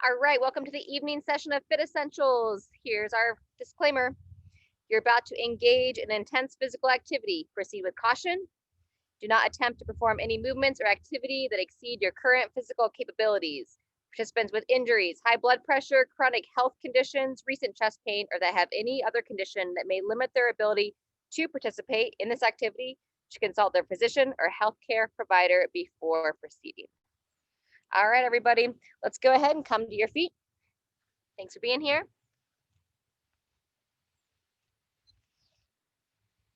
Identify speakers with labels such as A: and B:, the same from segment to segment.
A: All right, welcome to the evening session of FitEssentials. Here's our disclaimer. You're about to engage in intense physical activity. Proceed with caution. Do not attempt to perform any movements or activity that exceed your current physical capabilities. Participants with injuries, high blood pressure, chronic health conditions, recent chest pain, or that have any other condition that may limit their ability to participate in this activity should consult their physician or healthcare provider before proceeding. All right, everybody, let's go ahead and come to your feet. Thanks for being here.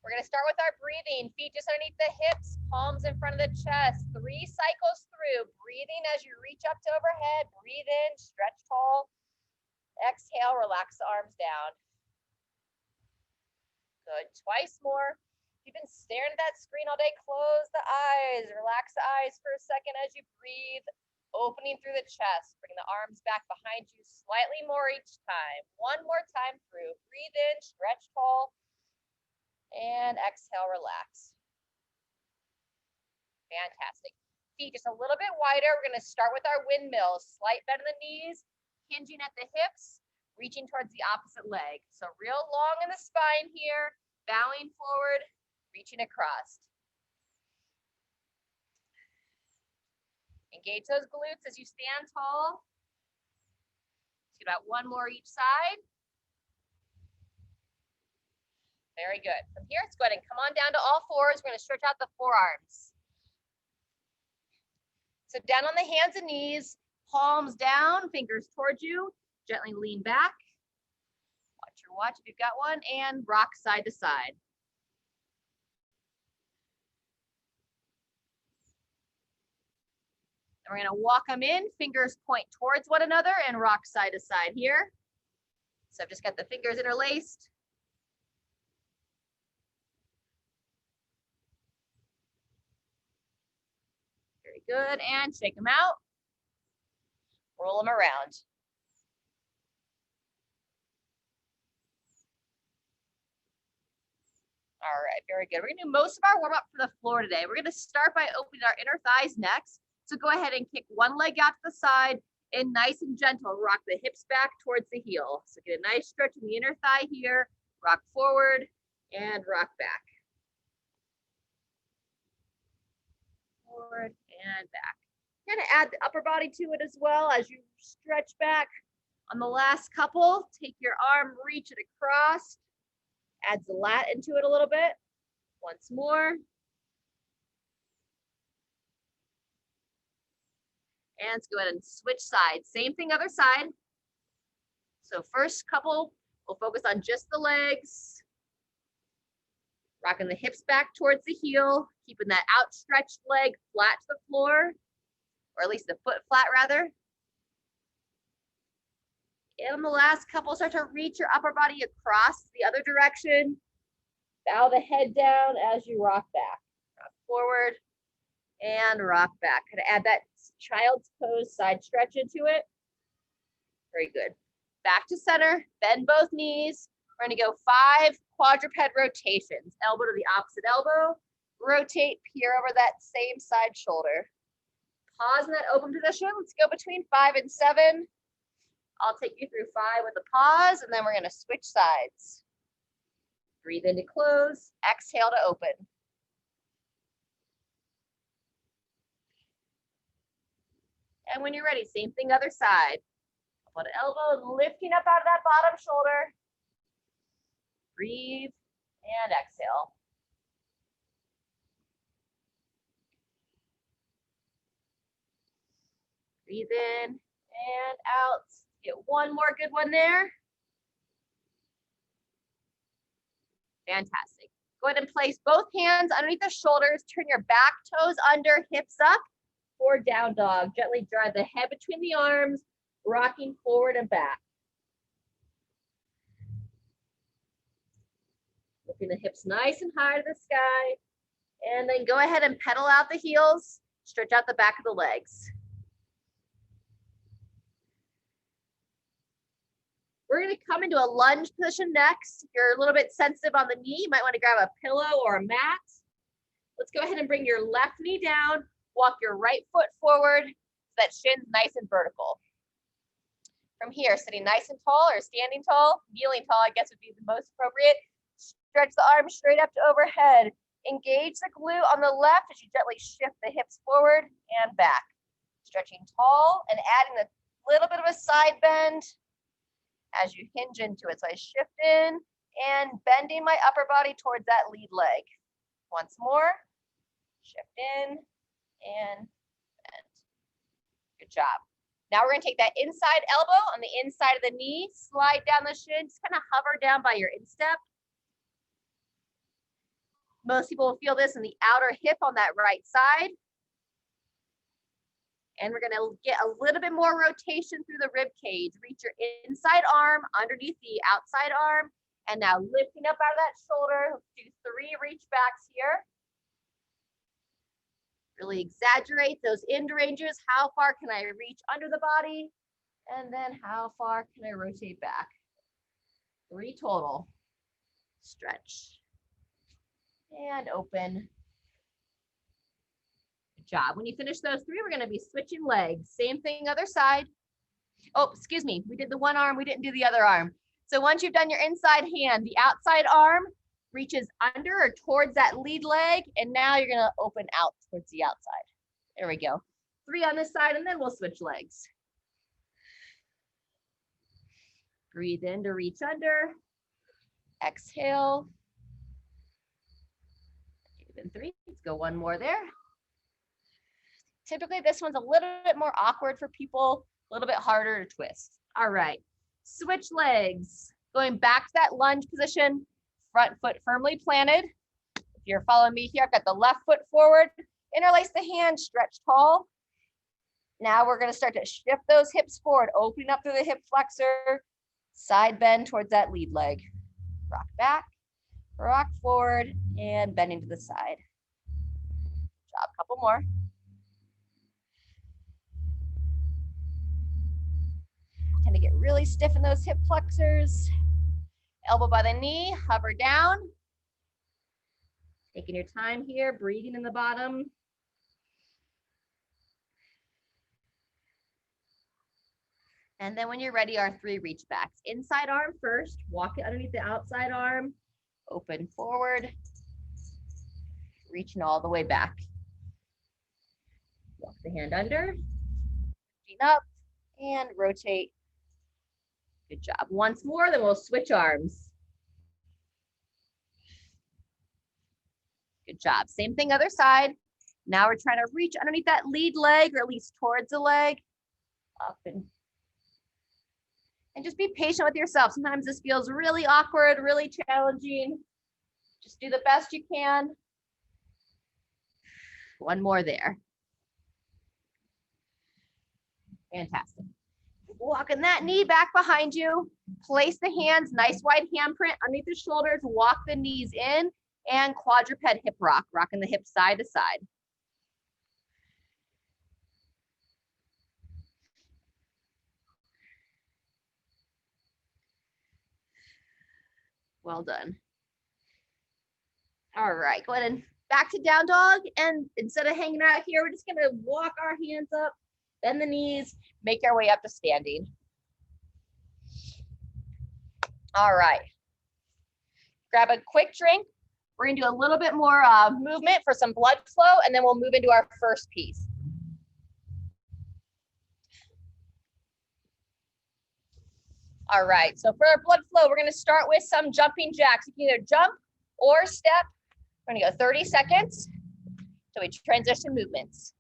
A: We're going to start with our breathing. Feet just underneath the hips, palms in front of the chest. 3 cycles through, breathing as you reach up to overhead. Breathe in, stretch tall. Exhale, relax the arms down. Good. Twice more. If you've been staring at that screen all day, close the eyes. Relax the eyes for a second as you breathe. Opening through the chest, bring the arms back behind you slightly more each time. One more time through. Breathe in, stretch tall, and exhale, relax. Fantastic. Feet just a little bit wider. We're going to start with our windmills. Slight bend in the knees, hinging at the hips, reaching towards the opposite leg. So real long in the spine here, bowing forward, reaching across. Engage those glutes as you stand tall. Let's get about one more each side. Very good. From here, let's go ahead and come on down to all fours. We're going to stretch out the forearms. So down on the hands and knees, palms down, fingers towards you. Gently lean back. Watch your watch if you've got one, and rock side to side. And we're going to walk them in, fingers point towards one another, and rock side to side here. So I've just got the fingers interlaced. Very good, and shake them out. Roll them around. All right, very good. We're going to do most of our warm-up for the floor today. We're going to start by opening our inner thighs next. So go ahead and kick one leg out to the side and nice and gentle, rock the hips back towards the heel. So get a nice stretch in the inner thigh here, rock forward and rock back. Forward and back. Kind of add the upper body to it as well as you stretch back. On the last couple, take your arm, reach it across, adds the lat into it a little bit. Once more. And let's go ahead and switch sides. Same thing, other side. So first couple, we'll focus on just the legs. Rocking the hips back towards the heel, keeping that outstretched leg flat to the floor, or at least the foot flat rather. And on the last couple, start to reach your upper body across the other direction. Bow the head down as you rock back. Rock forward and rock back. Kind of add that child's pose side stretch into it. Very good. Back to center, bend both knees. We're going to go 5 quadruped rotations. Elbow to the opposite elbow. Rotate, peer over that same side shoulder. Pause in that open position. Let's go between 5 and 7. I'll take you through 5 with a pause, and then we're going to switch sides. Breathe in to close. Exhale to open. And when you're ready, same thing, other side. Elbow to elbow, lifting up out of that bottom shoulder. Breathe and exhale. Breathe in and out. Get one more good one there. Fantastic. Go ahead and place both hands underneath the shoulders. Turn your back toes under, hips up. Or down dog. Gently drive the head between the arms, rocking forward and back. Lifting the hips nice and high to the sky. And then go ahead and pedal out the heels. Stretch out the back of the legs. We're going to come into a lunge position next. If you're a little bit sensitive on the knee, you might want to grab a pillow or a mat. Let's go ahead and bring your left knee down. Walk your right foot forward so that shin's nice and vertical. From here, sitting nice and tall or standing tall, kneeling tall, I guess would be the most appropriate. Stretch the arms straight up to overhead. Engage the glute on the left as you gently shift the hips forward and back. Stretching tall and adding a little bit of a side bend as you hinge into it. So I shift in and bending my upper body towards that lead leg. Once more, shift in and bend. Good job. Now we're going to take that inside elbow on the inside of the knee, slide down the shin, just kind of hover down by your instep. Most people will feel this in the outer hip on that right side. And we're going to get a little bit more rotation through the rib cage. Reach your inside arm underneath the outside arm. And now lifting up out of that shoulder. Let's do 3 reach backs here. Really exaggerate those end ranges. How far can I reach under the body? And then how far can I rotate back? 3 total. Stretch. And open. Good job. When you finish those 3, we're going to be switching legs. Same thing, other side. Oh, excuse me. We did the one arm. We didn't do the other arm. So once you've done your inside hand, the outside arm reaches under or towards that lead leg. And now you're going to open out towards the outside. There we go. 3 on this side, and then we'll switch legs. Breathe in to reach under. Exhale. Even 3. Let's go one more there. Typically, this one's a little bit more awkward for people, a little bit harder to twist. All right, switch legs. Going back to that lunge position, front foot firmly planted. If you're following me here, I've got the left foot forward, interlace the hands, stretch tall. Now we're going to start to shift those hips forward, opening up through the hip flexor, side bend towards that lead leg. Rock back, rock forward, and bending to the side. Good job, couple more. Tend to get really stiff in those hip flexors. Elbow by the knee, hover down. Taking your time here, breathing in the bottom. And then when you're ready, our 3 reach backs. Inside arm first, walk it underneath the outside arm, open forward, reaching all the way back. Walk the hand under, reaching up, and rotate. Good job. Once more, then we'll switch arms. Good job. Same thing, other side. Now we're trying to reach underneath that lead leg, or at least towards the leg. Up and just be patient with yourself. Sometimes this feels really awkward, really challenging. Just do the best you can. One more there. Fantastic. Walking that knee back behind you. Place the hands, nice wide handprint underneath the shoulders. Walk the knees in and quadruped hip rock, rocking the hips side to side. Well done. All right, go ahead and back to down dog. And instead of hanging out here, we're just gonna walk our hands up, bend the knees, make our way up to standing. All right. Grab a quick drink. We're gonna do a little bit more movement for some blood flow, and then we'll move into our first piece. All right, so for our blood flow, we're gonna start with some jumping jacks. You can either jump or step. We're gonna go 30 seconds till we transition movements.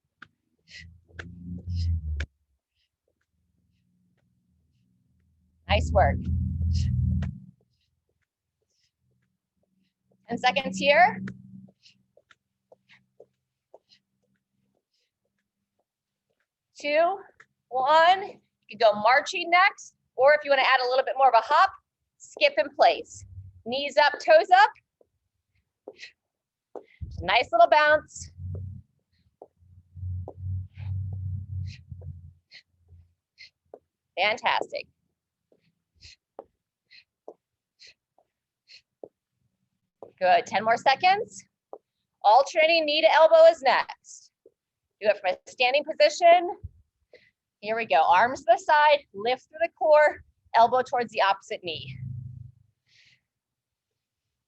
A: Nice work. 10 seconds here. 2, 1. You can go marching next, or if you want to add a little bit more of a hop, skip in place. Knees up, toes up. Nice little bounce. Fantastic. Good, 10 more seconds. Alternating knee to elbow is next. Do it from a standing position. Here we go. Arms to the side, lift through the core, elbow towards the opposite knee.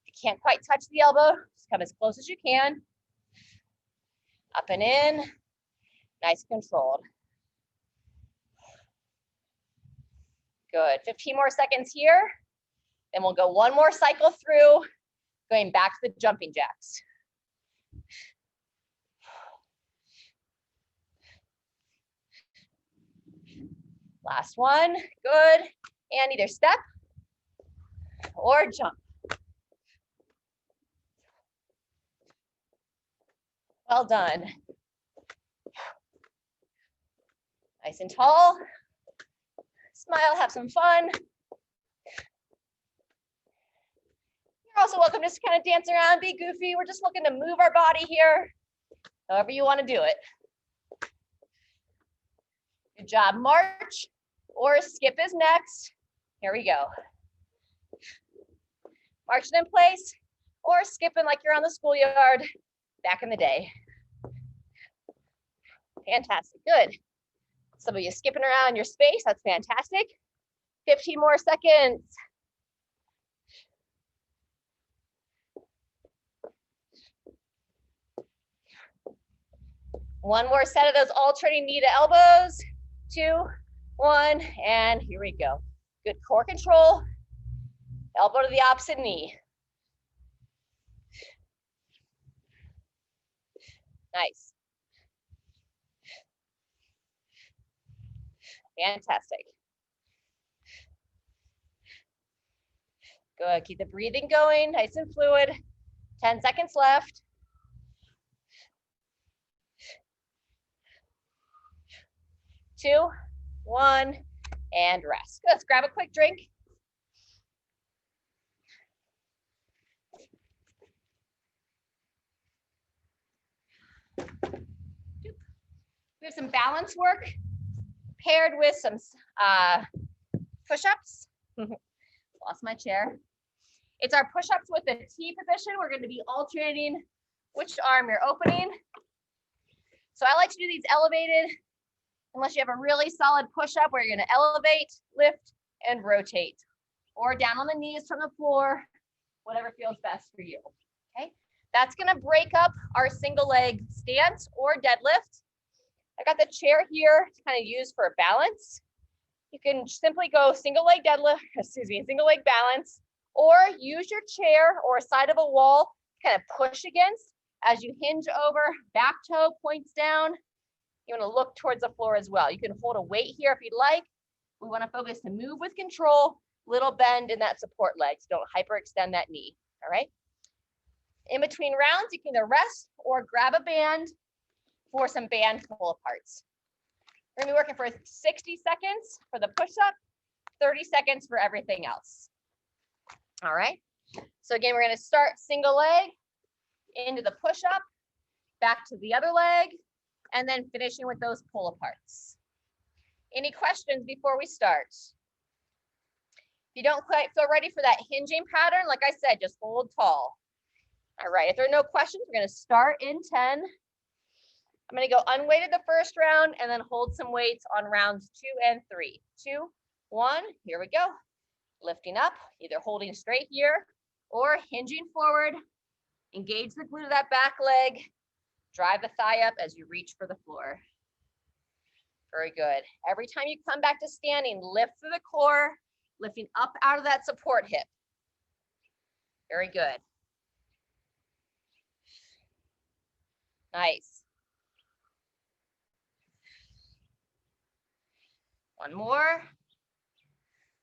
A: If you can't quite touch the elbow, just come as close as you can. Up and in, nice controlled. Good, 15 more seconds here. Then we'll go one more cycle through, going back to the jumping jacks. Last one, good. And either step or jump. Well done. Nice and tall. Smile, have some fun. You're also welcome just to kind of dance around, be goofy. We're just looking to move our body here, however you want to do it. Good job, march or skip is next. Here we go. Marching in place or skipping like you're on the schoolyard back in the day. Fantastic, good. Some of you skipping around your space, that's fantastic. 15 more seconds. One more set of those alternating knee to elbows. 2, 1, and here we go. Good core control. Elbow to the opposite knee. Nice. Fantastic. Good, keep the breathing going, nice and fluid. 10 seconds left. 2, 1, and rest. Let's grab a quick drink. We have some balance work paired with some push-ups. Lost my chair. It's our push-ups with the T position. We're going to be alternating which arm you're opening. So I like to do these elevated, unless you have a really solid push-up where you're going to elevate, lift, and rotate, or down on the knees from the floor, whatever feels best for you. Okay, that's going to break up our single leg stance or deadlift. I got the chair here to kind of use for balance. You can simply go single leg deadlift, single leg balance, or use your chair or a side of a wall to kind of push against as you hinge over, back toe points down. You want to look towards the floor as well. You can hold a weight here if you'd like. We want to focus to move with control, little bend in that support leg, so don't hyperextend that knee, all right? In between rounds, you can either rest or grab a band for some band pull-aparts. We're gonna be working for 60 seconds for the push-up, 30 seconds for everything else. All right, so again, we're gonna start single leg into the push-up, back to the other leg, and then finishing with those pull-aparts. Any questions before we start? If you don't quite feel ready for that hinging pattern, like I said, just hold tall. All right, if there are no questions, we're gonna start in 10. I'm going to go unweighted the first round and then hold some weights on rounds 2 and 3. 2, 1, here we go. Lifting up, either holding straight here or hinging forward. Engage the glute of that back leg. Drive the thigh up as you reach for the floor. Very good. Every time you come back to standing, lift through the core, lifting up out of that support hip. Very good. Nice. One more,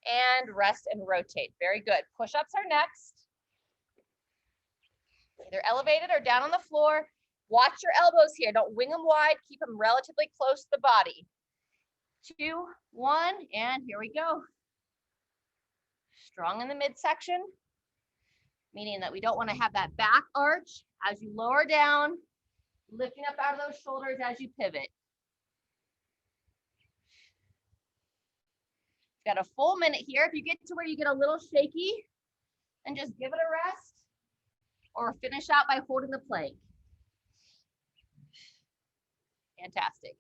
A: and rest and rotate. Very good. Push-ups are next. Either elevated or down on the floor. Watch your elbows here. Don't wing them wide. Keep them relatively close to the body. 2, 1, and here we go. Strong in the midsection, meaning that we don't want to have that back arch as you lower down, lifting up out of those shoulders as you pivot. Got a full minute here. If you get to where you get a little shaky, then just give it a rest or finish out by holding the plank. Fantastic.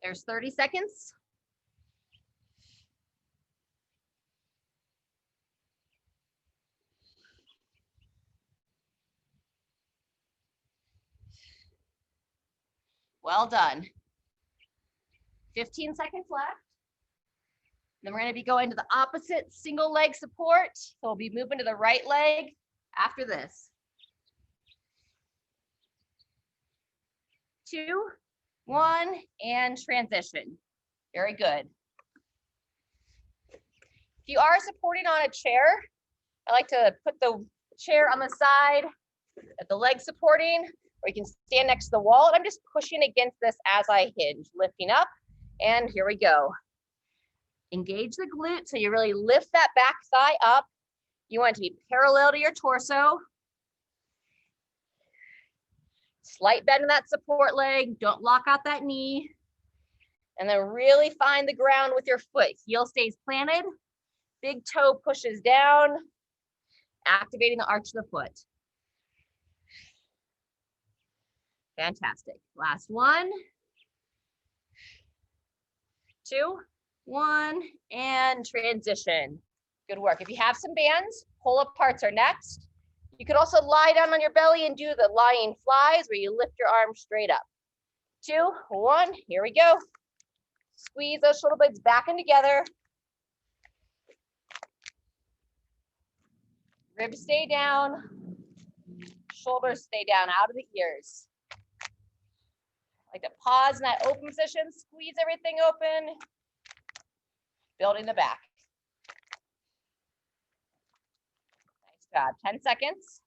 A: There's 30 seconds. Well done. 15 seconds left. Then we're going to be going to the opposite single leg support. So we'll be moving to the right leg after this. 2, 1, and transition. Very good. If you are supporting on a chair, I like to put the chair on the side at the leg supporting, or you can stand next to the wall. And I'm just pushing against this as I hinge, lifting up, and here we go. Engage the glute so you really lift that back thigh up. You want it to be parallel to your torso. Slight bend in that support leg. Don't lock out that knee. And then really find the ground with your foot. Heel stays planted. Big toe pushes down, activating the arch of the foot. Fantastic. Last 1, 2, 1, and transition. Good work. If you have some bands, pull-up parts are next. You could also lie down on your belly and do the lying flies where you lift your arms straight up. 2, 1, here we go. Squeeze those shoulder blades back in together. Ribs stay down. Shoulders stay down out of the ears. Like to pause in that open position, squeeze everything open. Building the back. Nice job. 10 seconds.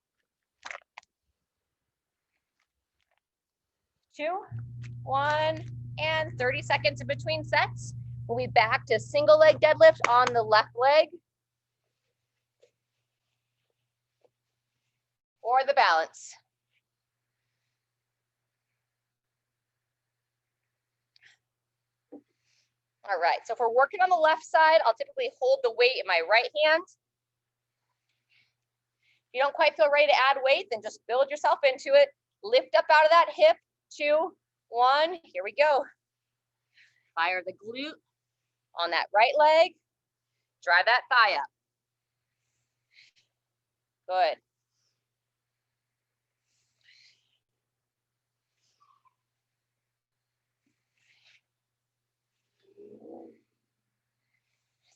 A: 2, 1, and 30 seconds in between sets. We'll be back to single leg deadlift on the left leg. Or the balance. All right, so if we're working on the left side, I'll typically hold the weight in my right hand. If you don't quite feel ready to add weight, then just build yourself into it. Lift up out of that hip. 2, 1, here we go. Fire the glute on that right leg. Drive that thigh up. Good.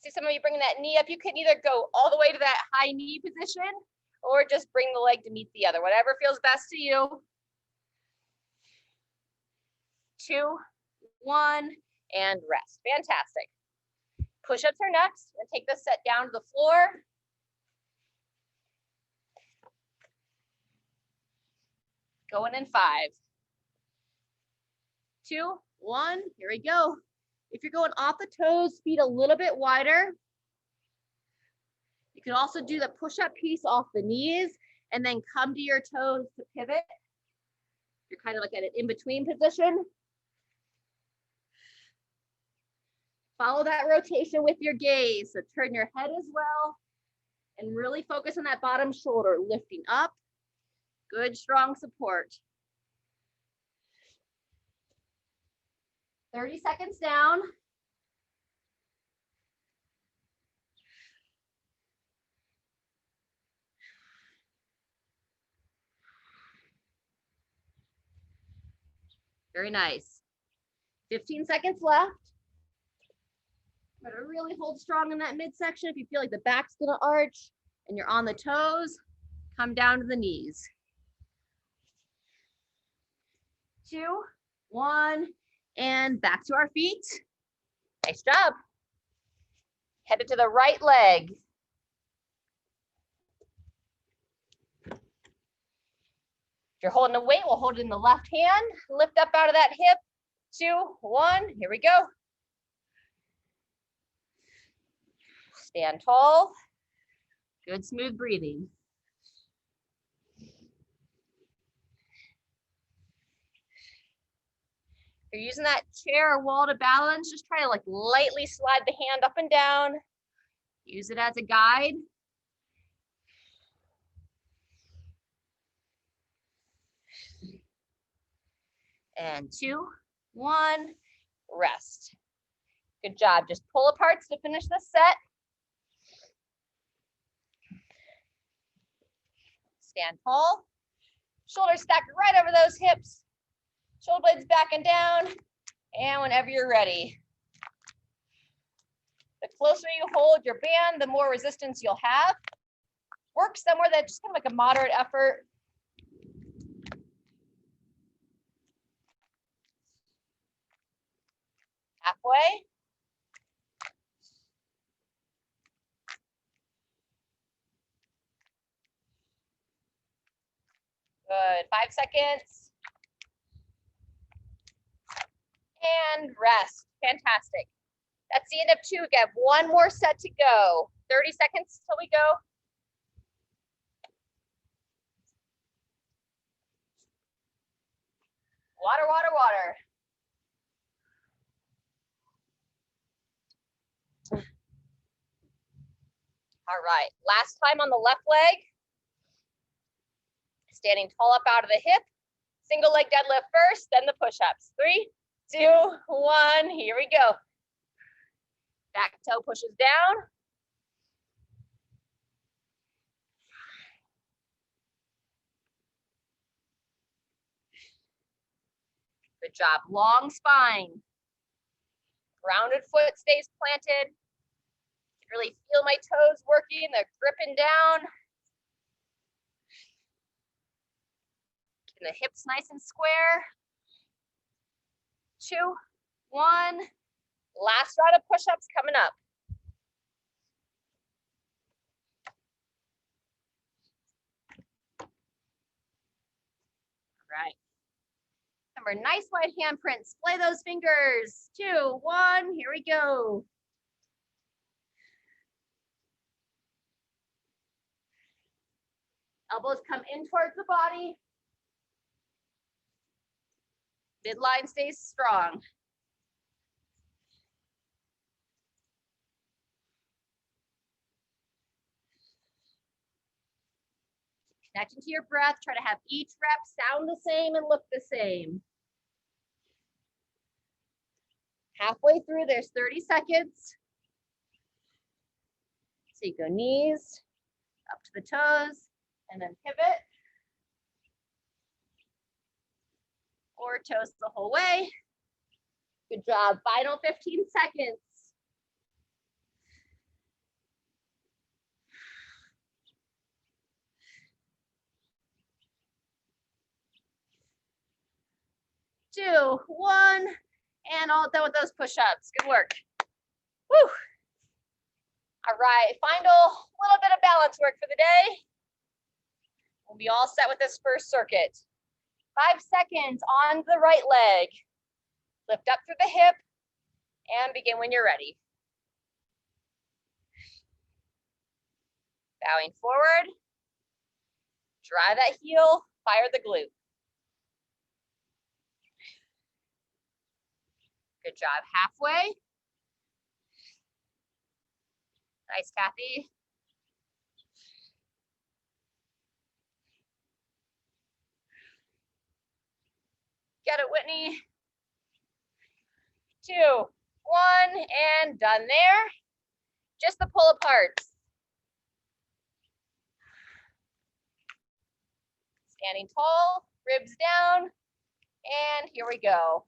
A: See some of you bringing that knee up. You can either go all the way to that high knee position or just bring the leg to meet the other, whatever feels best to you. 2, 1, and rest. Fantastic. Push-ups are next. And take this set down to the floor. Going in 5, 2, 1, here we go. If you're going off the toes, feet a little bit wider. You can also do the push-up piece off the knees and then come to your toes to pivot. You're kind of like at an in-between position. Follow that rotation with your gaze. So turn your head as well and really focus on that bottom shoulder, lifting up. Good, strong support. 30 seconds down. Very nice. 15 seconds left. Better really hold strong in that midsection. If you feel like the back's gonna arch and you're on the toes, come down to the knees. 2, 1, and back to our feet. Nice job. Headed to the right leg. If you're holding a weight, we'll hold it in the left hand. Lift up out of that hip. 2, 1, here we go. Stand tall. Good, smooth breathing. If you're using that chair or wall to balance, just try to like lightly slide the hand up and down. Use it as a guide. And 2, 1, rest. Good job. Just pull aparts to finish the set. Stand tall. Shoulders stacked right over those hips. Shoulder blades back and down. And whenever you're ready. The closer you hold your band, the more resistance you'll have. Work somewhere that's just kind of like a moderate effort. Halfway. Good, 5 seconds. And rest, fantastic. That's the end of 2, we have 1 more set to go. 30 seconds till we go. Water, water, water. All right, last time on the left leg. Standing tall up out of the hip. Single leg deadlift first, then the push-ups. 3, 2, 1, here we go. Back toe pushes down. Good job, long spine. Rounded foot stays planted. Really feel my toes working, they're gripping down. Keeping the hips nice and square. 2, 1. Last round of push-ups coming up. All right. Remember, nice wide handprint. Splay those fingers. 2, 1. Here we go. Elbows come in towards the body. Midline stays strong. Connecting to your breath. Try to have each rep sound the same and look the same. Halfway through, there's 30 seconds. So you go knees, up to the toes, and then pivot. Or toes the whole way. Good job. Final 15 seconds. Two, 1, and all done with those push-ups. Good work. Woo. All right, final little bit of balance work for the day. We'll be all set with this first circuit. 5 seconds on the right leg. Lift up through the hip and begin when you're ready. Bowing forward. Drive that heel, fire the glute. Good job. Halfway. Nice, Kathy. Get it, Whitney. 2, 1, and done there. Just the pull aparts. Standing tall, ribs down, and here we go.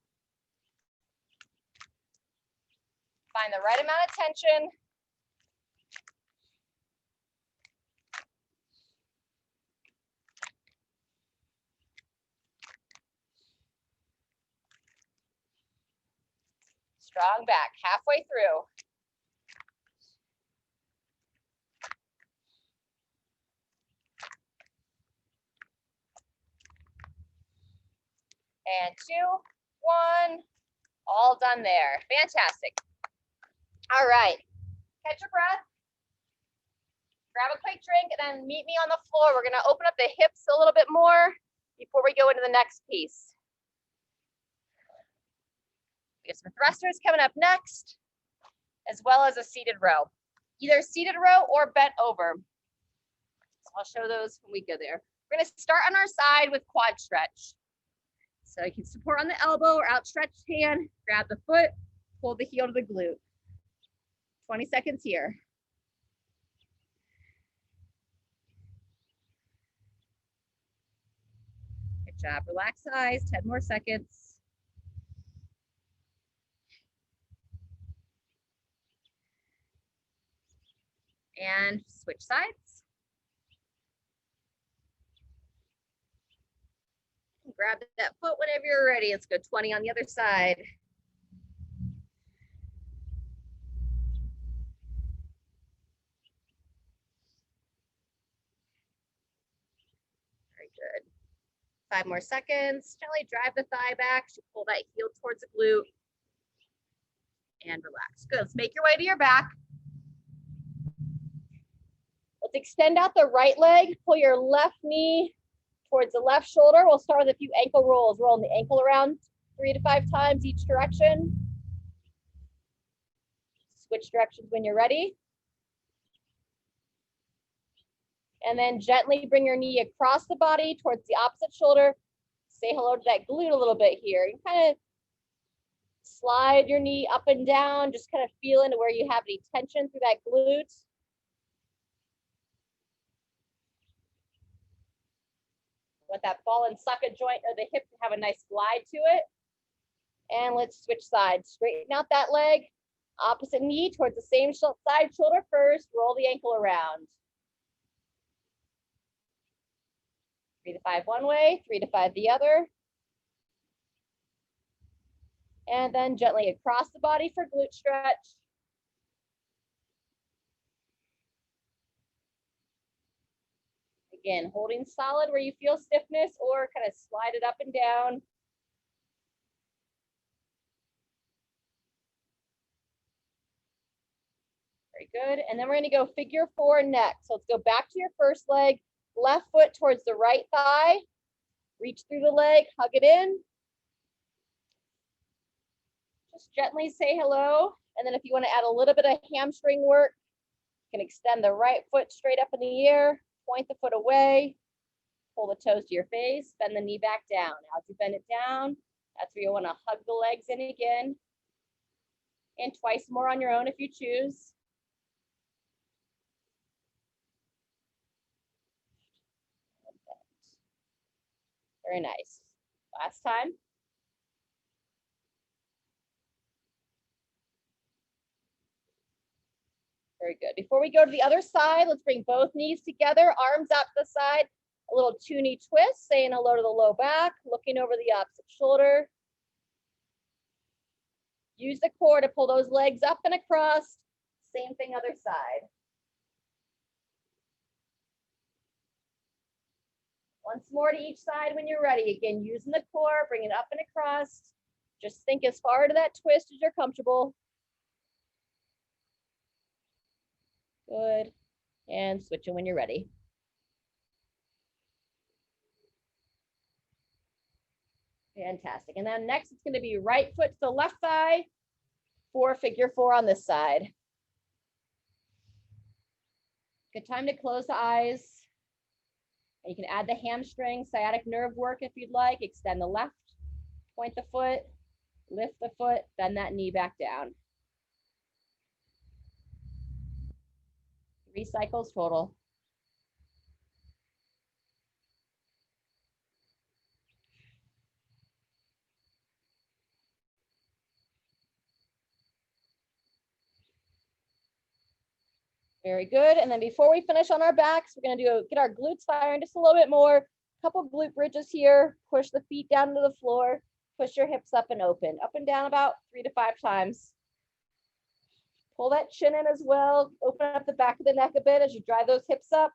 A: Find the right amount of tension. Strong back, halfway through. And 2, 1, all done there. Fantastic. All right, catch your breath. Grab a quick drink and then meet me on the floor. We're gonna open up the hips a little bit more before we go into the next piece. We have some thrusters coming up next, as well as a seated row. Either seated row or bent over. So I'll show those when we go there. We're gonna start on our side with quad stretch. So you can support on the elbow or outstretched hand, grab the foot, pull the heel to the glute. 20 seconds here. Good job. Relax the eyes. 10 more seconds. And switch sides. Grab that foot whenever you're ready. Let's go 20 on the other side. Very good. 5 more seconds. Gently drive the thigh back. Pull that heel towards the glute. And relax. Good. Let's make your way to your back. Let's extend out the right leg. Pull your left knee towards the left shoulder. We'll start with a few ankle rolls. Rolling the ankle around 3 to 5 times each direction. Switch directions when you're ready. And then gently bring your knee across the body towards the opposite shoulder. Say hello to that glute a little bit here. You kind of slide your knee up and down, just kind of feel into where you have any tension through that glute. Want that ball and socket joint of the hip to have a nice glide to it. And let's switch sides. Straighten out that leg. Opposite knee towards the same side shoulder first. Roll the ankle around. 3 to 5 one way, 3 to 5 the other. And then gently across the body for glute stretch. Again, holding solid where you feel stiffness or kind of slide it up and down. Very good. And then we're going to go figure 4 next. So let's go back to your first leg. Left foot towards the right thigh. Reach through the leg, hug it in. Just gently say hello. And then if you want to add a little bit of hamstring work, you can extend the right foot straight up in the air, point the foot away, pull the toes to your face, bend the knee back down. Now as you bend it down, that's where you want to hug the legs in again. And twice more on your own if you choose. Very nice. Last time. Very good. Before we go to the other side, let's bring both knees together, arms out to the side, a little 2-knee twist, saying hello to the low back, looking over the opposite shoulder. Use the core to pull those legs up and across. Same thing other side. Once more to each side when you're ready. Again, using the core, bring it up and across. Just think as far to that twist as you're comfortable. Good. And switch it when you're ready. Fantastic. And then next, it's going to be right foot to the left thigh for figure 4 on this side. Good time to close the eyes. And you can add the hamstring, sciatic nerve work if you'd like. Extend the left, point the foot, lift the foot, bend that knee back down. 3 cycles total. Very good. And then before we finish on our backs, we're going to get our glutes firing just a little bit more. A couple glute bridges here. Push the feet down to the floor. Push your hips up and open. Up and down about 3 to 5 times. Pull that chin in as well. Open up the back of the neck a bit as you drive those hips up.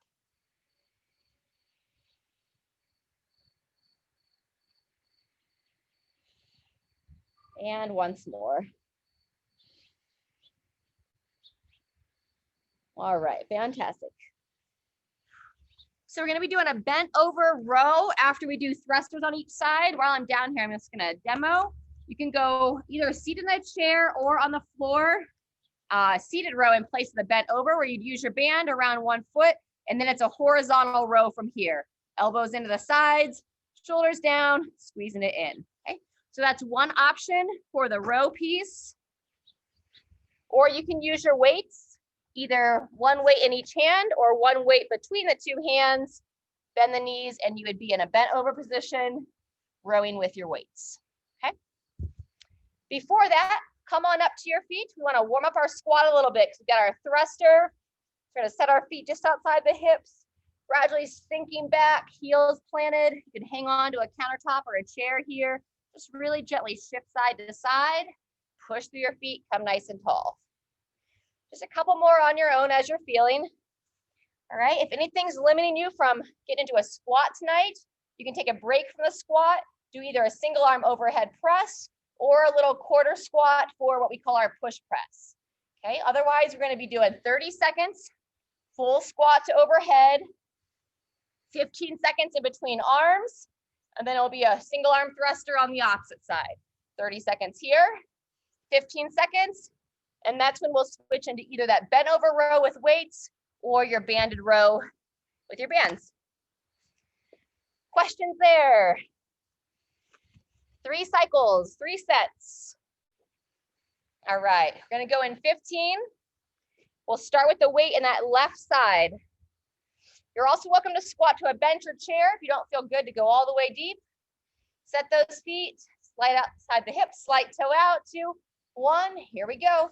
A: And once more. All right, fantastic. So we're going to be doing a bent over row after we do thrusters on each side. While I'm down here, I'm just going to demo. You can go either seated in a chair or on the floor. Seated row in place of the bent over where you'd use your band around 1 foot. And then it's a horizontal row from here. Elbows into the sides, shoulders down, squeezing it in. So that's one option for the row piece. Or you can use your weights, either one weight in each hand or one weight between the two hands. Bend the knees and you would be in a bent over position, rowing with your weights, okay? Before that, come on up to your feet. We wanna warm up our squat a little bit. We've got our thruster. We're gonna set our feet just outside the hips, gradually sinking back, heels planted. You can hang on to a countertop or a chair here. Just really gently shift side to side, push through your feet, come nice and tall. Just a couple more on your own as you're feeling. All right, if anything's limiting you from getting into a squat tonight, you can take a break from the squat, do either a single arm overhead press or a little quarter squat for what we call our push press. Okay, otherwise we're going to be doing 30 seconds, full squat to overhead, 15 seconds in between arms, and then it'll be a single arm thruster on the opposite side. 30 seconds here, 15 seconds, and that's when we'll switch into either that bent over row with weights or your banded row with your bands. Questions there? 3 cycles, 3 sets. All right, we're gonna go in 15. We'll start with the weight in that left side. You're also welcome to squat to a bench or chair if you don't feel good to go all the way deep. Set those feet, slide outside the hips, slight toe out, 2, 1, here we go.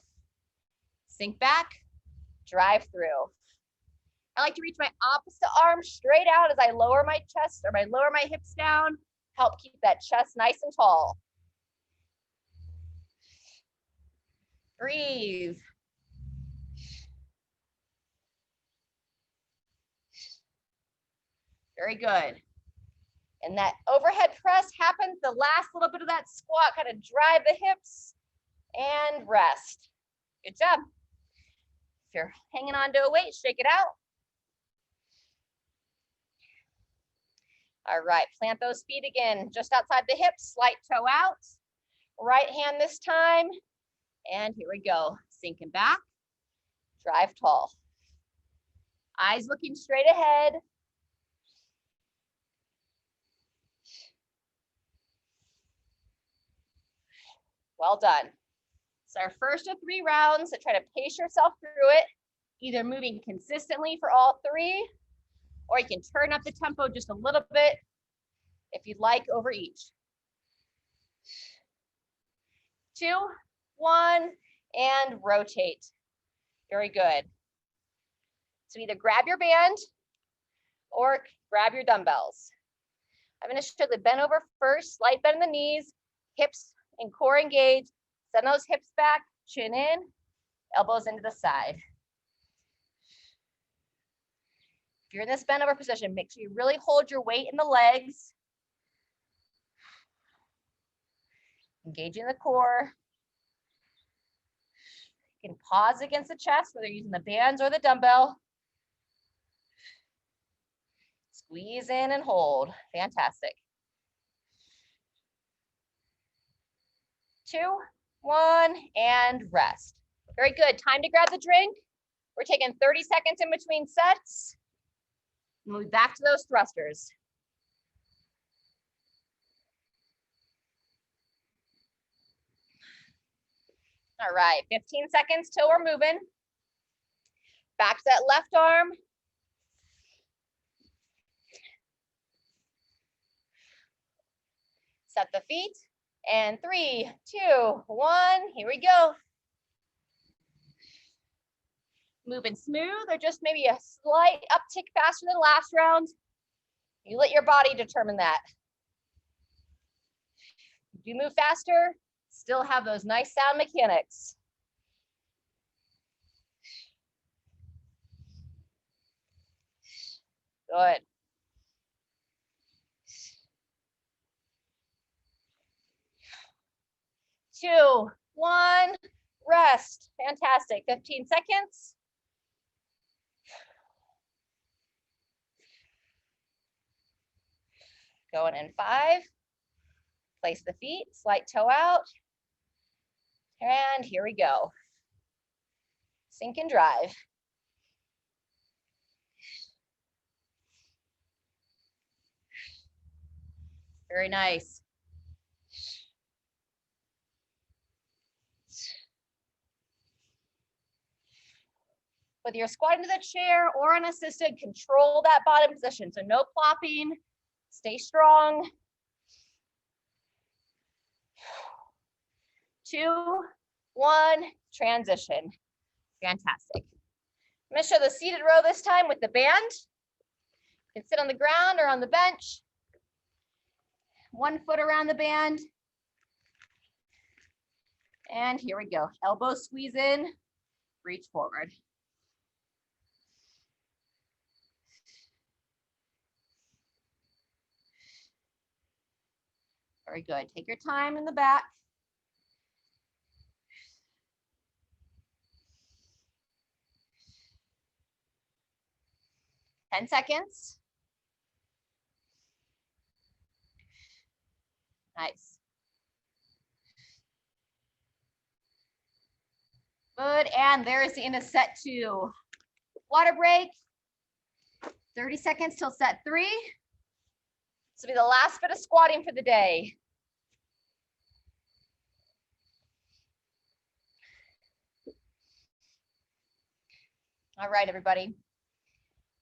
A: Sink back, drive through. I like to reach my opposite arm straight out as I lower my chest or I lower my hips down, help keep that chest nice and tall. Breathe. Very good. And that overhead press happens, the last little bit of that squat, kind of drive the hips and rest. Good job. If you're hanging on to a weight, shake it out. All right, plant those feet again, just outside the hips, slight toe out. Right hand this time. And here we go, sinking back, drive tall. Eyes looking straight ahead. Well done. It's our first of 3 rounds, so try to pace yourself through it, either moving consistently for all 3, or you can turn up the tempo just a little bit if you'd like over each. 2, 1, and rotate. Very good. So either grab your band or grab your dumbbells. I'm going to show the bend over first, slight bend in the knees, hips and core engaged. Send those hips back, chin in, elbows into the side. If you're in this bend over position, make sure you really hold your weight in the legs. Engaging the core. You can pause against the chest, whether you're using the bands or the dumbbell. Squeeze in and hold. Fantastic. 2, 1, and rest. Very good. Time to grab the drink. We're taking 30 seconds in between sets. We'll be back to those thrusters. All right, 15 seconds till we're moving. Back to that left arm. Set the feet. And 3, 2, 1, here we go. Moving smooth or just maybe a slight uptick faster than last round. You let your body determine that. If you move faster, still have those nice sound mechanics. Good. Two, 1, rest. Fantastic. 15 seconds. Going in 5. Place the feet, slight toe out. And here we go. Sink and drive. Very nice. Whether you're squatting to the chair or unassisted, control that bottom position. So no plopping, stay strong. 2, 1, transition. Fantastic. I'm going to show the seated row this time with the band. You can sit on the ground or on the bench. 1 foot around the band. And here we go. Elbows squeeze in, reach forward. Very good. Take your time in the back. Ten seconds. Nice. Good, and there's the end of set 2. Water break. 30 seconds till set 3. This will be the last bit of squatting for the day. All right, everybody.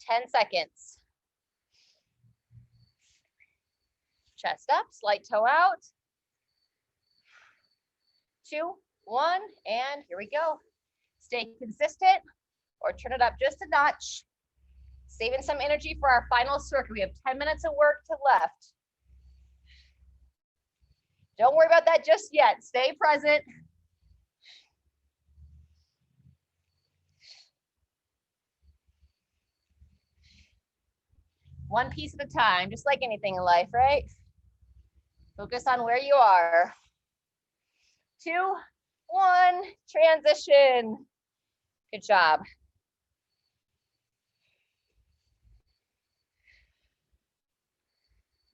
A: 10 seconds. Chest up, slight toe out. 2, 1, and here we go. Stay consistent or turn it up just a notch. Saving some energy for our final circuit. We have 10 minutes of work to left. Don't worry about that just yet. Stay present. One piece at a time, just like anything in life, right? Focus on where you are. 2, 1, transition. Good job.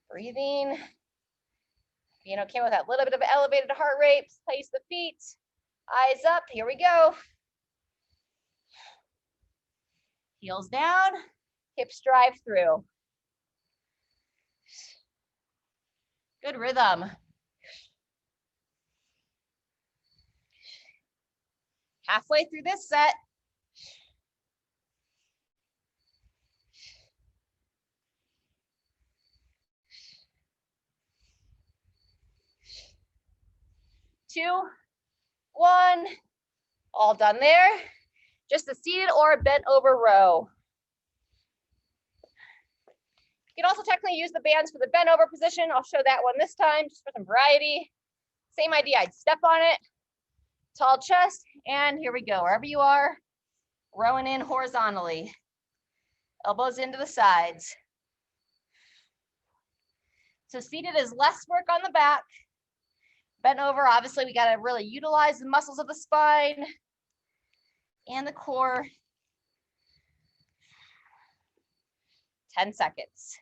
A: Breathing. Being okay with that little bit of elevated heart rate. Place the feet. Eyes up. Here we go. Heels down. Hips drive through. Good rhythm. Halfway through this set. Two, 1, all done there. Just a seated or a bent over row. You can also technically use the bands for the bent over position. I'll show that one this time just for some variety. Same idea, I'd step on it, tall chest, and here we go. Wherever you are, rowing in horizontally. Elbows into the sides. So seated is less work on the back. Bent over, obviously we gotta really utilize the muscles of the spine and the core. 10 seconds.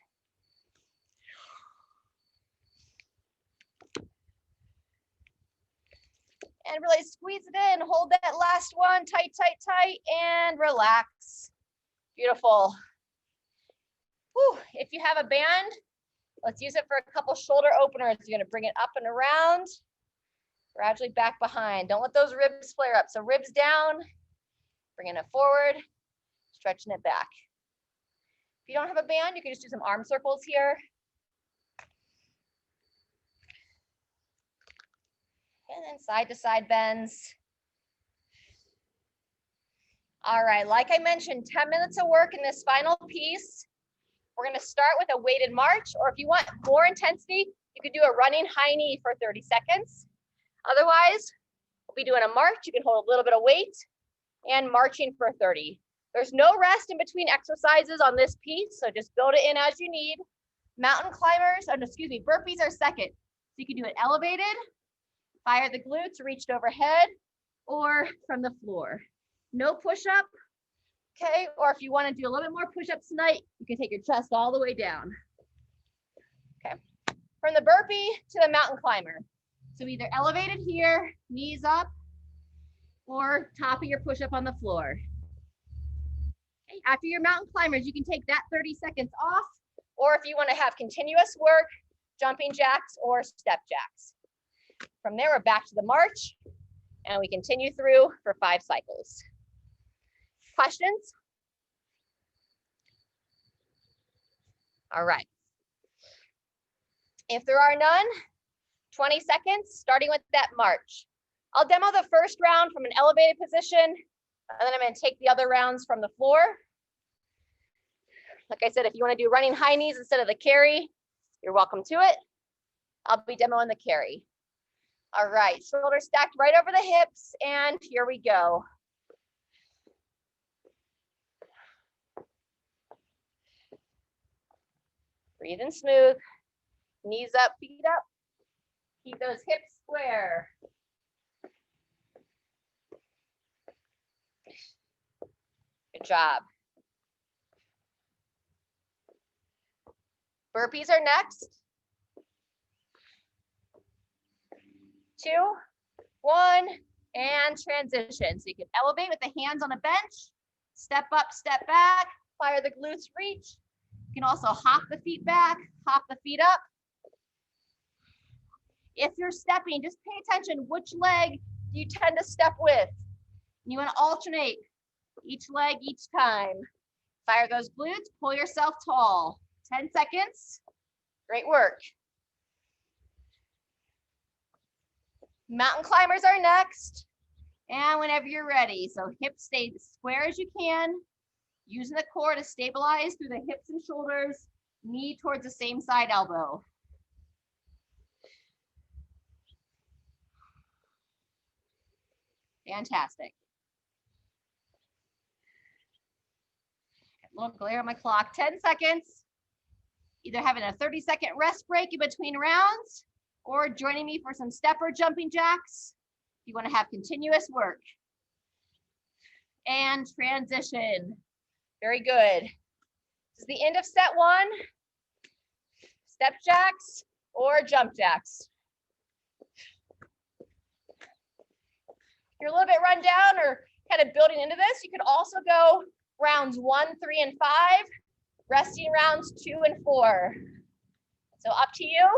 A: And really squeeze it in, hold that last one, tight, tight, tight, and relax. Beautiful. Whew. If you have a band, let's use it for a couple shoulder openers. You're gonna bring it up and around, gradually back behind. Don't let those ribs flare up. So ribs down, bringing it forward, stretching it back. If you don't have a band, you can just do some arm circles here. And then side to side bends. All right, like I mentioned, 10 minutes of work in this final piece. We're gonna start with a weighted march, or if you want more intensity, you could do a running high knee for 30 seconds. Otherwise, we'll be doing a march. You can hold a little bit of weight and marching for 30. There's no rest in between exercises on this piece, so just build it in as you need. Mountain climbers, burpees are second. So you can do it elevated, fire the glutes, reached overhead, or from the floor. No push-up, okay? Or if you want to do a little bit more push-ups tonight, you can take your chest all the way down. Okay, from the burpee to the mountain climber. So either elevated here, knees up, or top of your push-up on the floor. Okay, after your mountain climbers, you can take that 30 seconds off, or if you want to have continuous work, jumping jacks or step jacks. From there, we're back to the march, and we continue through for 5 cycles. Questions? All right. If there are none, 20 seconds, starting with that march. I'll demo the first round from an elevated position, and then I'm going to take the other rounds from the floor. Like I said, if you want to do running high knees instead of the carry, you're welcome to it. I'll be demoing the carry. All right, shoulders stacked right over the hips, and here we go. Breathe in smooth, knees up, feet up. Keep those hips square. Good job. Burpees are next. 2, 1, and transition. So you can elevate with the hands on a bench, step up, step back, fire the glutes, reach. You can also hop the feet back, hop the feet up. If you're stepping, just pay attention, which leg do you tend to step with? You want to alternate each leg each time. Fire those glutes, pull yourself tall. 10 seconds, great work. Mountain climbers are next. And whenever you're ready, so hips stay as square as you can, using the core to stabilize through the hips and shoulders, knee towards the same side elbow. Fantastic. A little glare on my clock, 10 seconds. Either having a 30-second rest break in between rounds or joining me for some stepper jumping jacks. You want to have continuous work. And transition. Very good. This is the end of set 1. Step jacks or jump jacks. If you're a little bit run down or kind of building into this, you could also go rounds 1, 3, and 5, resting rounds 2 and 4. So up to you.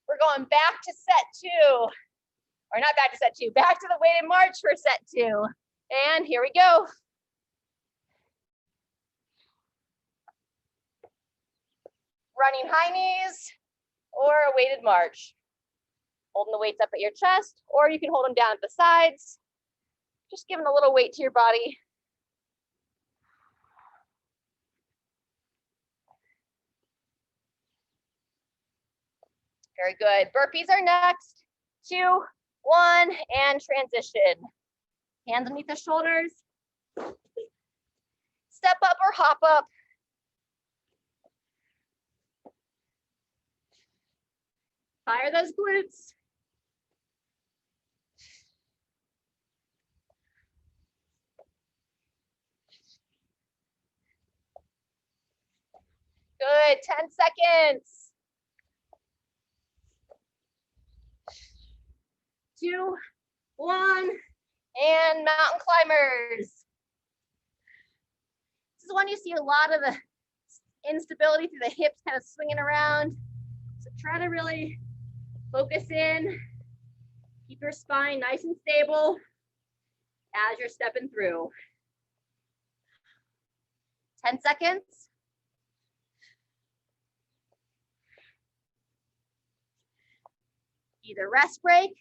A: We're going back to set 2, or not back to set 2, back to the weighted march for set 2. And here we go. Running high knees or a weighted march. Holding the weights up at your chest, or you can hold them down at the sides. Just giving a little weight to your body. Very good. Burpees are next. 2, 1, and transition. Hands underneath the shoulders. Step up or hop up. Fire those glutes. Good, 10 seconds. 2, 1, and mountain climbers. This is when you see a lot of the instability through the hips kind of swinging around. So try to really focus in, keep your spine nice and stable as you're stepping through. 10 seconds. Either rest break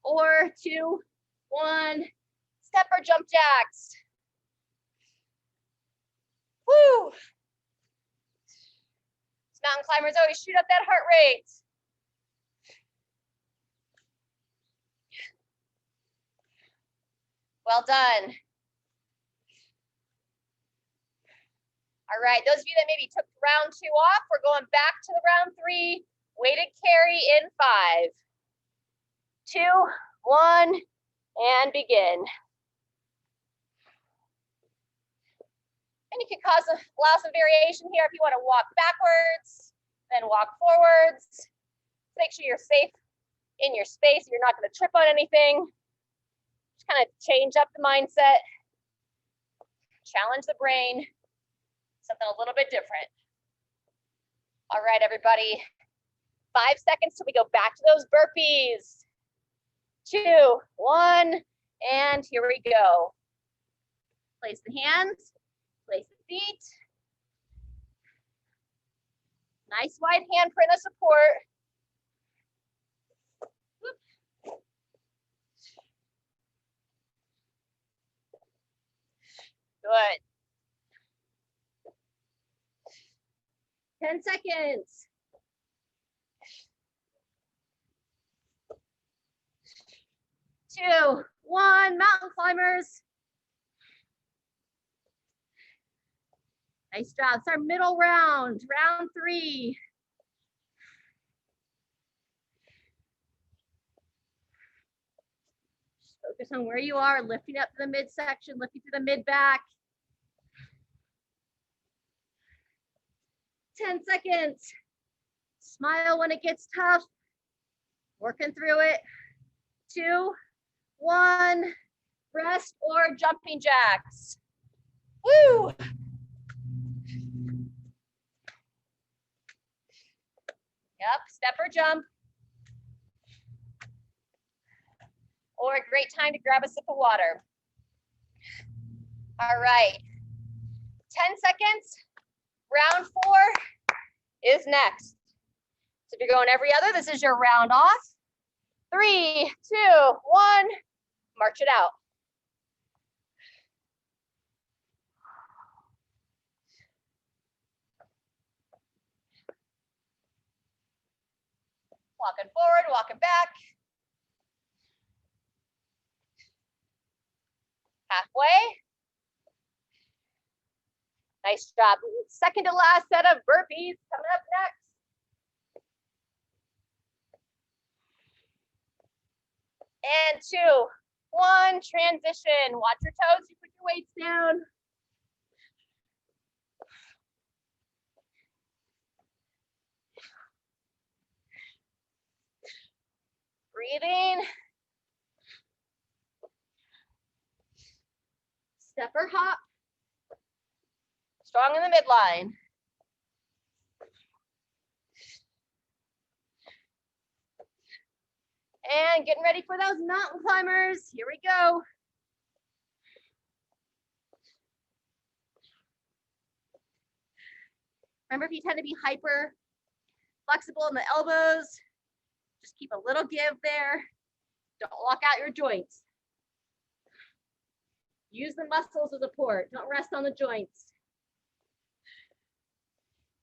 A: or 2, 1, step or jump jacks. Woo! These mountain climbers always shoot up that heart rate. Well done. All right, those of you that maybe took round 2 off, we're going back to the round 3, weighted carry in 5, 2, 1, and begin. And you can allow some variation here if you want to walk backwards, then walk forwards. Make sure you're safe in your space. You're not going to trip on anything. Just kind of change up the mindset, challenge the brain, something a little bit different. All right, everybody. 5 seconds till we go back to those burpees. 2, 1, and here we go. Place the hands, place the feet. Nice wide handprint of support. Good. 10 seconds. 2, 1, mountain climbers. Nice job. It's our middle round, round 3. Just focus on where you are, lifting up to the midsection, lifting to the mid back. 10 seconds. Smile when it gets tough. Working through it. 2, 1. Rest or jumping jacks. Woo! Yep, step or jump. Or a great time to grab a sip of water. All right, 10 seconds. Round 4 is next. So if you're going every other, this is your round off. 3, 2, 1, march it out. Walking forward, walking back. Halfway. Nice job. Second to last set of burpees coming up next. And 2, 1, transition. Watch your toes, you put your weights down. Breathing. Step or hop. Strong in the midline. And getting ready for those mountain climbers. Here we go. Remember, if you tend to be hyper flexible in the elbows, just keep a little give there. Don't lock out your joints. Use the muscles of support. Don't rest on the joints.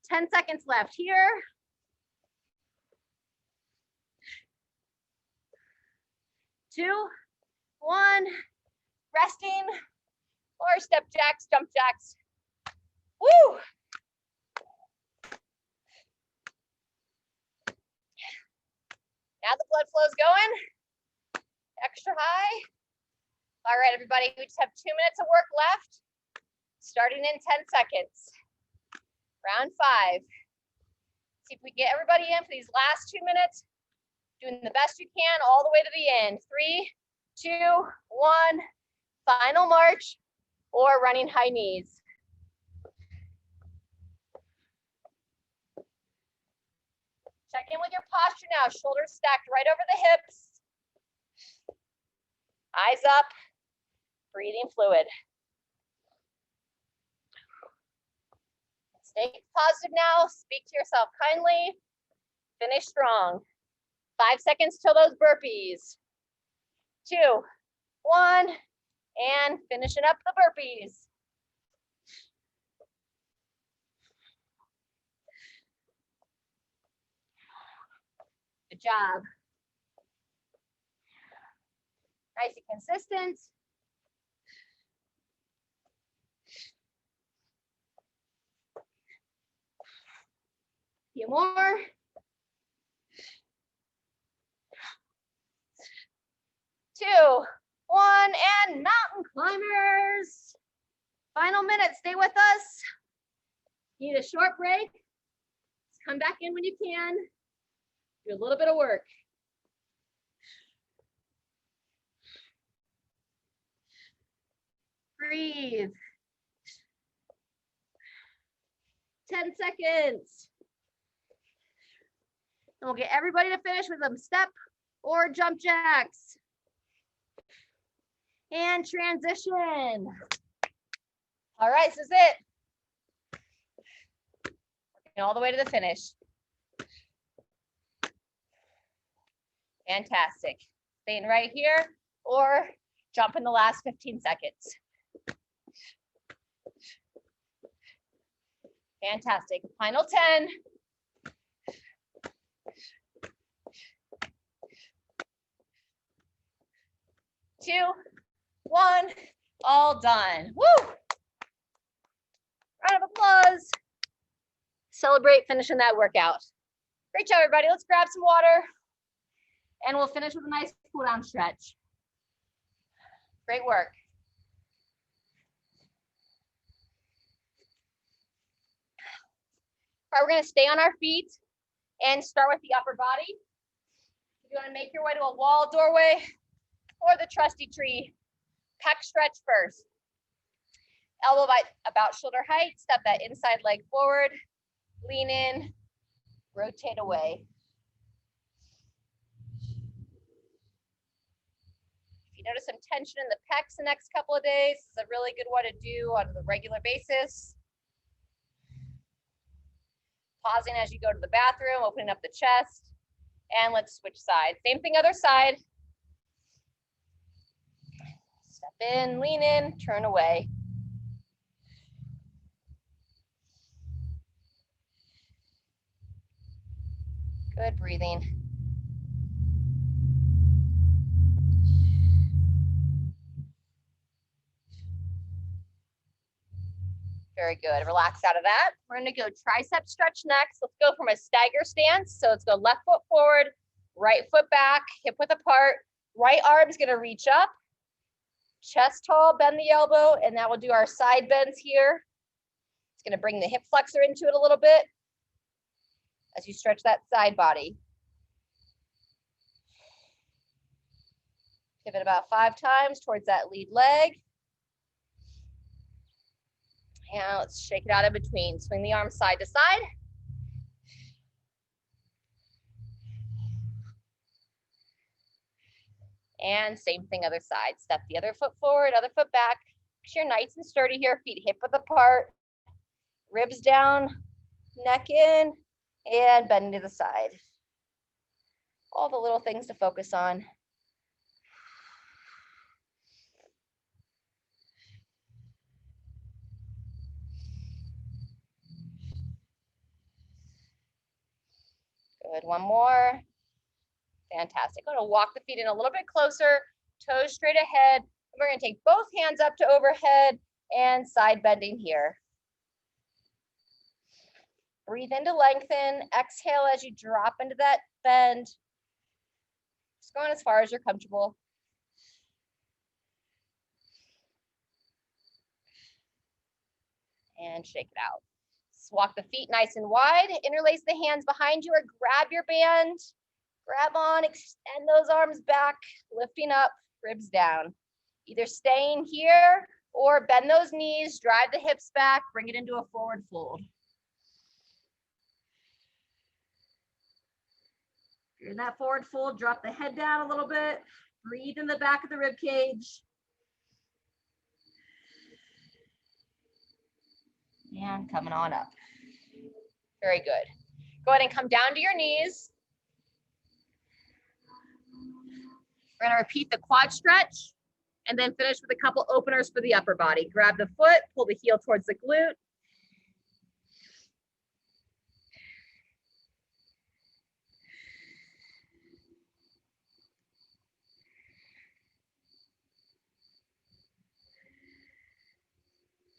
A: 10 seconds left here. 2, 1, resting, or step jacks, jump jacks. Woo! Now the blood flow's going extra high. All right, everybody, we just have 2 minutes of work left, starting in 10 seconds. Round 5. See if we get everybody in for these last 2 minutes, doing the best you can all the way to the end. 3, 2, 1, final march or running high knees. Check in with your posture now. Shoulders stacked right over the hips. Eyes up, breathing fluid. Stay positive now. Speak to yourself kindly. Finish strong. 5 seconds till those burpees. 2, 1, and finishing up the burpees. Good job. Nice and consistent. A few more. 2, 1, and mountain climbers. Final minute, stay with us. Need a short break. Just come back in when you can. Do a little bit of work. Breathe. 10 seconds. And we'll get everybody to finish with some step or jump jacks. And transition. All right, this is it. Working all the way to the finish. Fantastic. Staying right here or jump in the last 15 seconds. Fantastic. Final 10. 2, 1, all done. Woo! Round of applause. Celebrate finishing that workout. Great job, everybody. Let's grab some water and we'll finish with a nice cool down stretch. Great work. All right, we're going to stay on our feet and start with the upper body. If you want to make your way to a wall, doorway, or the trusty tree, pec stretch first. Elbow by about shoulder height, step that inside leg forward, lean in, rotate away. If you notice some tension in the pecs the next couple of days, it's a really good one to do on a regular basis. Pausing as you go to the bathroom, opening up the chest, and let's switch sides. Same thing, other side. Step in, lean in, turn away. Good breathing. Very good. Relax out of that. We're going to go tricep stretch next. Let's go from a stagger stance. So let's go left foot forward, right foot back, hip width apart. Right arm's going to reach up, chest tall, bend the elbow, and now we'll do our side bends here. It's going to bring the hip flexor into it a little bit as you stretch that side body. Pivot about 5 times towards that lead leg. And let's shake it out in between. Swing the arms side to side. And same thing, other side. Step the other foot forward, other foot back. Make sure you're nice and sturdy here. Feet hip width apart. Ribs down, neck in, and bend to the side. All the little things to focus on. Good, one more. Fantastic. I'm gonna walk the feet in a little bit closer, toes straight ahead. We're gonna take both hands up to overhead and side bending here. Breathe in to lengthen, exhale as you drop into that bend. Just going as far as you're comfortable. And shake it out. Just walk the feet nice and wide, interlace the hands behind you or grab your band. Grab on, extend those arms back, lifting up, ribs down. Either staying here or bend those knees, drive the hips back, bring it into a forward fold. If you're in that forward fold, drop the head down a little bit, breathe in the back of the rib cage. And coming on up. Very good. Go ahead and come down to your knees. We're going to repeat the quad stretch and then finish with a couple openers for the upper body. Grab the foot, pull the heel towards the glute.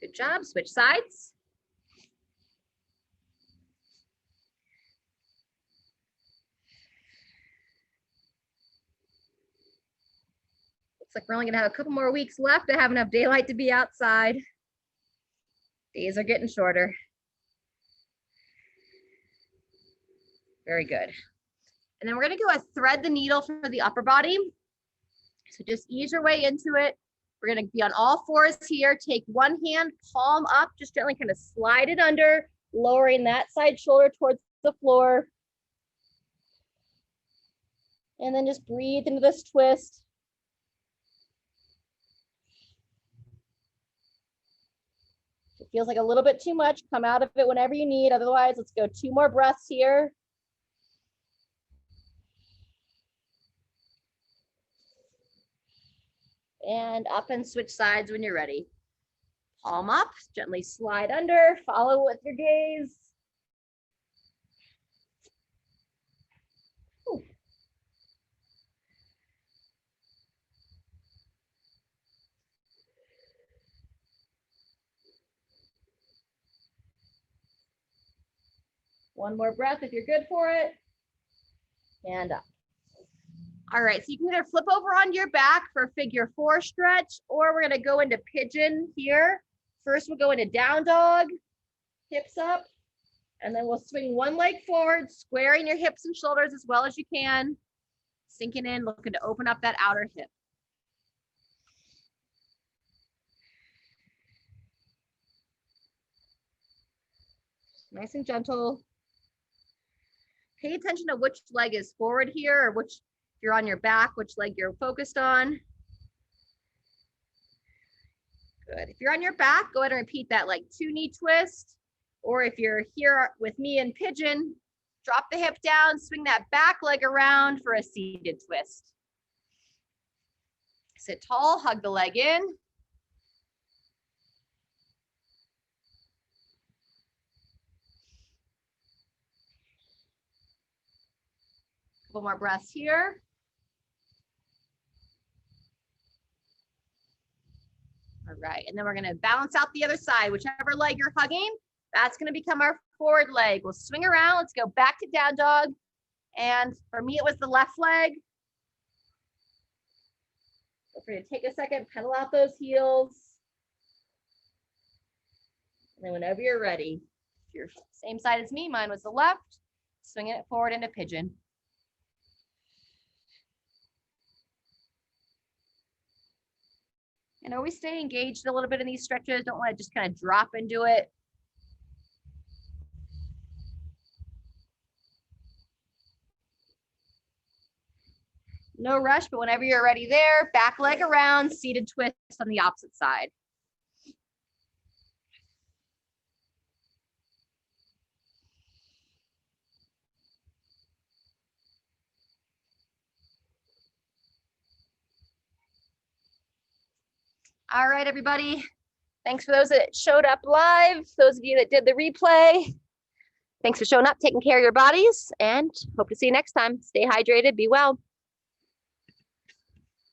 A: Good job. Switch sides. Looks like we're only gonna have a couple more weeks left to have enough daylight to be outside. Days are getting shorter. Very good. And then we're gonna go a thread the needle for the upper body. So just ease your way into it. We're gonna be on all fours here. Take one hand, palm up, just gently kind of slide it under, lowering that side shoulder towards the floor. And then just breathe into this twist. it feels like a little bit too much, come out of it whenever you need. Otherwise, let's go 2 more breaths here. And up and switch sides when you're ready. Palm up, gently slide under, follow with your gaze. Ooh. One more breath if you're good for it. And up. All right, so you can either flip over on your back for a figure 4 stretch, or we're gonna go into pigeon here. First, we'll go into down dog, hips up, and then we'll swing one leg forward, squaring your hips and shoulders as well as you can. Sinking in, looking to open up that outer hip. Nice and gentle. Pay attention to which leg is forward here, or which, if you're on your back, which leg you're focused on. Good. If you're on your back, go ahead and repeat that like 2 knee twist. Or if you're here with me in pigeon, drop the hip down, swing that back leg around for a seated twist. Sit tall, hug the leg in. Couple more breaths here. All right, and then we're gonna balance out the other side. Whichever leg you're hugging, that's gonna become our forward leg. We'll swing around, let's go back to down dog. And for me, it was the left leg. Feel free to take a second, pedal out those heels. And then whenever you're ready, if you're same side as me, mine was the left, swinging it forward into pigeon. And always stay engaged a little bit in these stretches. Don't want to just kind of drop into it. No rush, but whenever you're ready there, back leg around, seated twist on the opposite side. All right, everybody. Thanks for those that showed up live, those of you that did the replay. Thanks for showing up, taking care of your bodies, and hope to see you next time. Stay hydrated, be well.